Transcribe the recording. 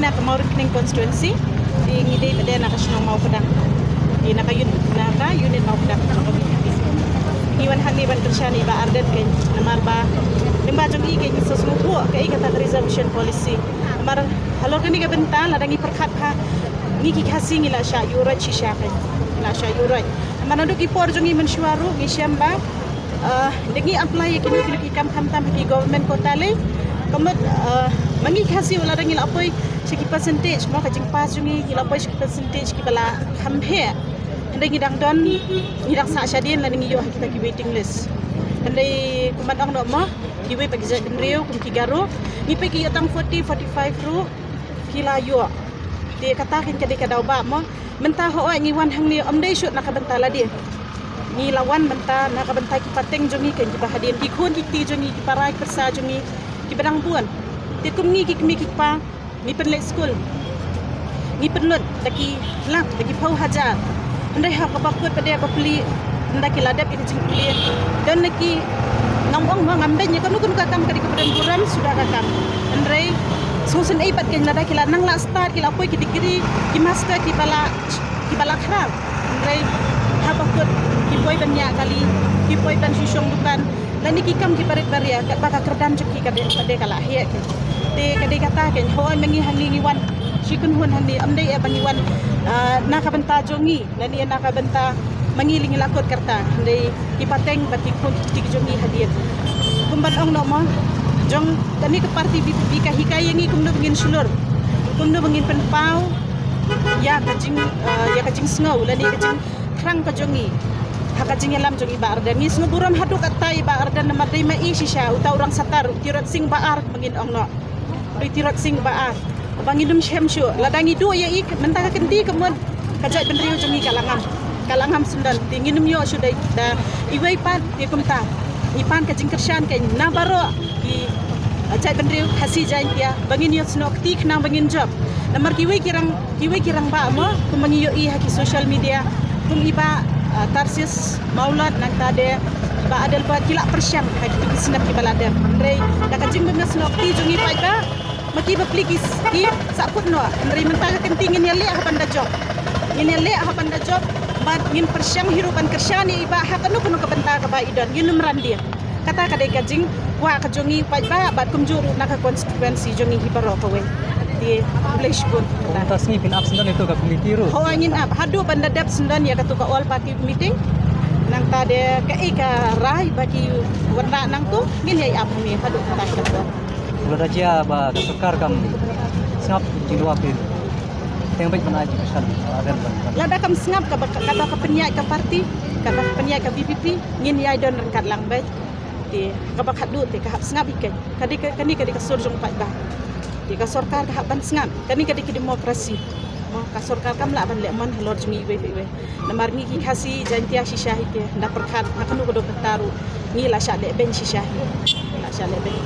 na Kamaurin constituency di ngide pada nak kasno mau pedang di nak unit mau pedang iwan hani ban kershani ba ardet ke namar ba limba jong i ke sesuatu ke kata reservation policy namar halor kini ke bental ada ngi perkat ha ngi ki khasi ngi la sha yurat chi sha ke la sha yurat mana do ki por jong i mensyuaru ngi syamba dengi apply kini ki kam tam ki government kota le kemet mangi khasi wala dangi la poi seki percentage mo ka jing pas jungi la poi seki percentage ki bala khamhe andai ngidang don ngidang sa syadin la ngi yo kita ki waiting list andai kumat ang no mo ki we pagi jad nrio kum ki garo ni pe ki yotang 40 45 ru kila yo de kata kin kadi kadau ba mo mentah ho ngi wan hang ni amdai shoot nak bentala dia ni lawan mentah nak bentai ki pateng jungi kan ki bahadian ki khon ki ti jungi ki parai persa jungi ki berang puan ti kum ni ki pa ni penlek school ni penlut taki lak taki pau hajar andai ha ka bakut pada apa peli andai ki ladap ini jing peli dan neki ngomong ngamben nya kanu kakam kadi ke badan buram sudah kakam andai susun ai pat ken lada ki nang la start ki la poi ki degree ki master ki bala khrab andai ha bakut ki poi banyak kali ki poi ban sisong dukan dan ni kikam ki parit baria kat baka kerdan cuki kade kala hiat ke te kade kata ke ho mengi hani ni wan sikun hun hani amdai e bani wan naka benta jongi dan ni naka benta mengiling lakot kerta andai ki pateng bati kun ti jongi hadiat kumban ong no mo jong kani ke parti bi ka hikaya ngi kumno bengin sulur kumno bengin penpau ya kajing sngau lani kajing krang ka jongi haka jingelam jong iba ardan ni senguburam haduk atai iba ardan nama dai mai sisha uta orang satar tirot sing baar mangin ongno doi tirot sing baar bangilum syamshu ladangi du ya ik mentaka kendi kemud kajak benriu jongi kalangam sundal tinginum yo sudai da iwai pat ye kumta ipan kajing kersyan kai na baro ki ajak benriu hasi jain dia bangin yo snok tik na bangin job namar kiwai kirang ba mo kumangi yo i haki social media kum iba Tarsis Maulad nang tade ba adal ba kila persyam hak ki sinap ki balada rei da kajing bengas nok ti jungi paida maki ba plikis ki saput no rei mentang kentingin ya le hapan da job ngin le hapan da job ba ngin persyam hirupan kersyani iba hak anu kuno ka benta ka ba idan yunum randia kata kadai kajing wa ka jungi paida ba kumjuru nak konstituensi jungi hibaro ka we di English pun tas ni pin up sendan itu ka committee ru ho angin up hadu banda dap sendan ya katu ka all party meeting nang tade ka ika rai bagi warna nang tu ngin yai up ni hadu kata kita sudah dia ba sekar kam singap jilwa pin yang baik mana aja pesan ada ban lada kam singap ka kata ka penyai ka parti kata penyai ka BPP ngin yai don kat lang baik ti ka bakat du ti ka hap singap ikan kani ka surjong pat ba di ka sarkar ka ban sngam kani ka ki demokrasi mo ka sarkar kam la ban le man halor jmi we namar ni ki khasi jantia shisha hike na perkhat na kanu ko do taru ni la sha le ben shisha la sha le ben